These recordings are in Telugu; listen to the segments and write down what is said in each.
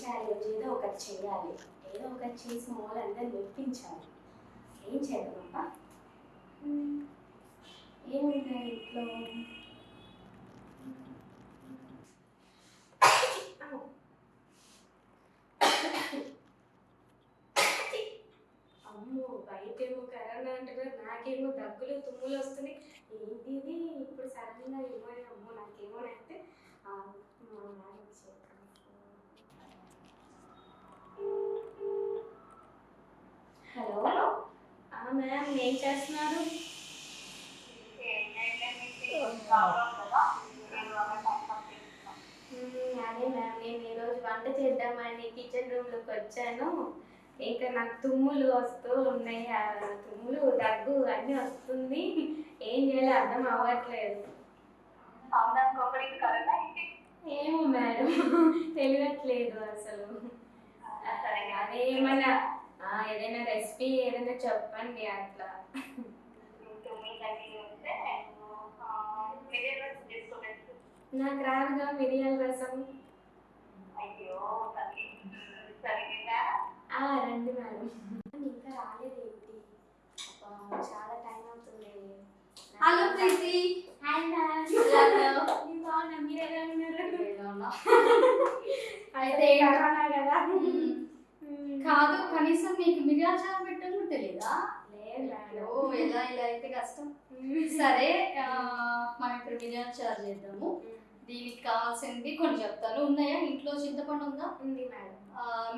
చేయాలి, ఏదో ఒకటి చేయాలి, ఏదో ఒకటి చేసి మా వాళ్ళందరూ మెప్పించాలి. ఏం చేద్దామబ్బా? ఏముంటాయి ఇంట్లో? అమ్మో, బయటేమో కరోనా అంటున్నారు, నాకేమో దగ్గులు తుమ్ములు వస్తున్నాయి. ఏంటి ఇది ఇప్పుడు సడన్గా ఏమో? అమ్మో నాకేమో అంటే హలో మ్యామ్, ఏం చేస్తున్నారు? అదే మ్యామ్, నేను ఈరోజు వంట చేద్దామని కిచెన్ రూమ్లోకి వచ్చాను. ఇంకా నాకు తుమ్ములు వస్తూ ఉన్నాయి, తుమ్ములు దగ్గు అన్నీ వస్తుంది. ఏం చేయాలో అర్థం అవ్వట్లేదు. ఏమో మేడం, తెలియట్లేదు అసలు. అదేమన్నా ఏదైనా రెసిపీ ఏదైనా చెప్పండి అట్లా. నాకు రాదుగా మిరియాల రసం. రండి మేడం. ఇంకా రాలేదు ఏంటి? చాలా టైం అవుతుంది. హలో ప్రీతి. Hi ma'am. బాగున్నా, మీరు ఎలా ఉన్నారు? అయితే కదా. కాదు, కనీసం నీకు మిరియాల చారు పెట్టడం కూడా తెలియదా? లేదు. ఎలా ఇలా అయితే కష్టం. సరే, మనం ఇప్పుడు మిరియాల చారు చేద్దాము. దీనికి కావాల్సింది కొన్ని చెప్తాను. ఉన్నాయా ఇంట్లో? చింతపండు ఉందా? ఉంది మేడం.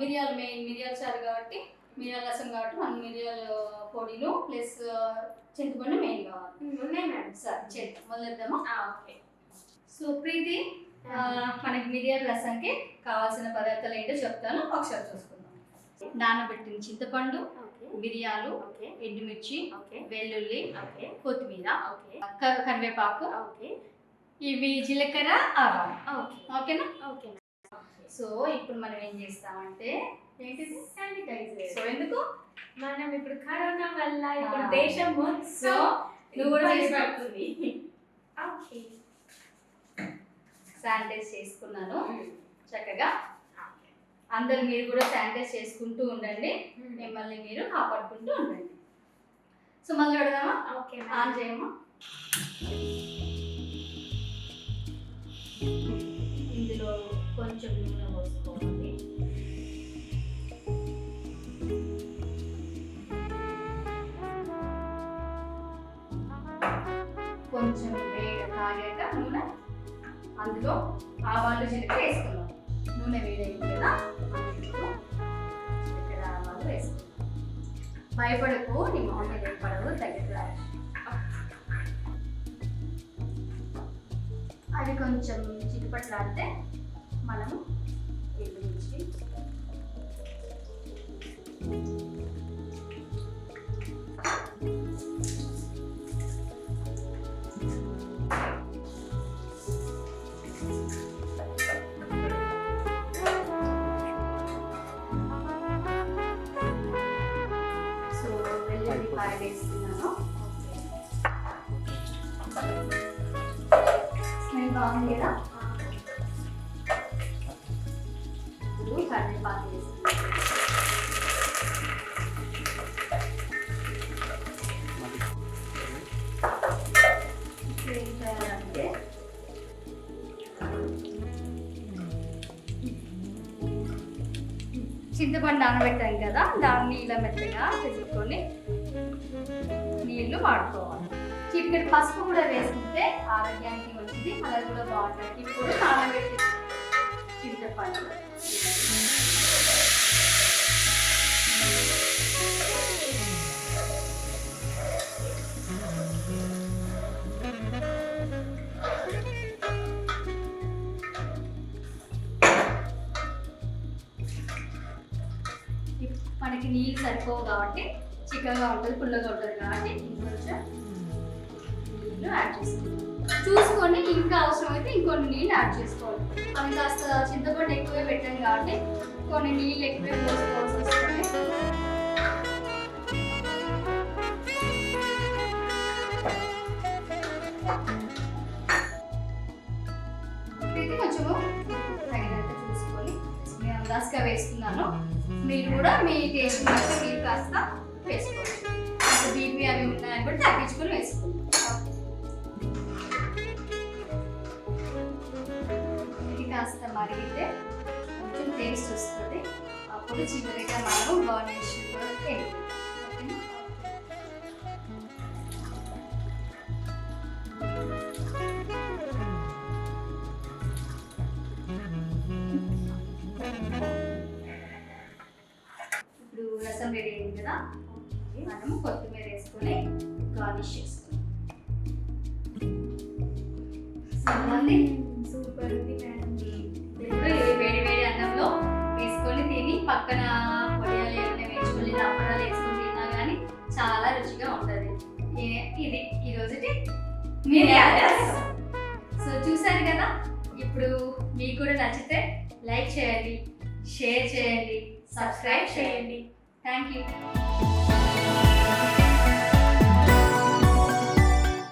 మిరియాలు మెయిన్, మిరియాల చారు కాబట్టి మిరియాల రసం కాబట్టి మనం మిరియాల పొడిలు ప్లస్ చింతపండు మెయిన్ కావాలి. ఉన్నాయి మేడం. సరే చేద్దాం, మొదలెద్దామా? ఓకే. సో ప్రీతి, మనకి మిరియాల రసానికి కావాల్సిన పదార్థాలు ఏంటో చెప్తాను, ఒకసారి చూసుకుందాం. నానబెట్టిన చింతపండు, మిరియాలు, ఎండుమిర్చి, వెల్లుల్లి, కొత్తిమీర, కరివేపాకు, ఇవి జీలకర్ర, ఆవాలు. ఓకేనా? ఓకే. సో ఇప్పుడు మనం ఏం చేస్తామంటే ఏంటిది? శానిటైజర్. సో ఎందుకు? మనం ఇప్పుడు కరోనా వల్ల ఇప్పుడు దేశం సో నువ్వు కూడా చేసి పెడుతుంది. ఓకే. శానిటైజ్ చేసుకున్నాను చక్కగా. అందరు మీరు కూడా శానిటైజ్ చేసుకుంటూ ఉండండి, మిమ్మల్ని మీరు కాపాడుకుంటూ ఉండండి. సో మొదలు పెడదామా? ఓకే. ఆన్ చేయమ్మా. ఇందులో కొంచెం నూనె పోసుకోవాలి. కొంచెం కాగాక నూనె, అందులో ఆవాలు జీలకర్ర వేసుకున్నాం. నూనె వేడైంది కదా, అందులో జీలకర్ర ఆవాలు వేసుకున్నాం. భయపడకు, నీ మొహం మీద పడవు, దగ్గర అది కొంచెం చిటిపట్లాడితే మనము ఎండుమిర్చి, సో వెల్లుల్లిపాయ వేస్తున్నాను. స్మెల్ బాగుంది కదా? ఇప్పుడు కరివేపాకు వేస్తున్నాను. ఏం చేయాలంటే చింతపండు నానబెట్టాం కదా, దాన్ని ఇలా మెత్తగా తీసుకొని నీళ్లు వాడుకోవాలి. చిటికెడు పసుపు కూడా వేసుకుంటే ఆరోగ్యానికి మంచిది, కలర్ కూడా బాగుంటుంది. ఇప్పుడు నానబెట్టి చింతపండు మనకి నీళ్ళు సరిపోవు కాబట్టి చిక్కగా ఉంటుంది, పుల్లగా ఉంటుంది కాబట్టి ఇంకొంచెం నీళ్ళు యాడ్ చేసుకోవాలి. చూసుకొని ఇంకా అవసరమైతే ఇంకొన్ని నీళ్ళు యాడ్ చేసుకోవాలి. మనం కాస్త చింతపండు ఎక్కువే పెట్టాం కాబట్టి కొన్ని నీళ్ళు ఎక్కువే పోసుకోవాల్సి వస్తుంది. ఇది కొంచెము తగినంత చూసుకొని అందాజుగా వేసుకున్నాను. మీరు కూడా మీ టేస్ట్ బట్టి మీరు కాస్త వేసుకోవచ్చు. అసలు బీపీ అవి ఉన్నాయని కూడా తగ్గించుకొని వేసుకోండి. ఇది కాస్త మరిగితే కొంచెం టేస్ట్ వస్తుంది. అప్పుడు చివరిగా మనం గార్నిష్ కూడా వేయాలి. ఇప్పుడు రసం రెడీ అయింది కదా, మనము కొత్తిమీర వేసుకొని గార్నిష్ చేసుకుందాం. సూపర్ ఉంది మేడం. ఇప్పుడు ఇది వేడి వేడి అన్నంలో వేసుకొని తిని పక్కన పొడియాలు ఏమైనా వేసుకొని అప్పడాలు వేసుకొని తిన్నా కానీ చాలా రుచిగా ఉంటుంది. ఇది ఈరోజుటి మిరియాల రసం. సో చూసారు కదా, ఇప్పుడు మీకు కూడా నచ్చితే లైక్ చేయండి, షేర్ చేయండి, సబ్స్క్రైబ్ చేయండి. Thank you.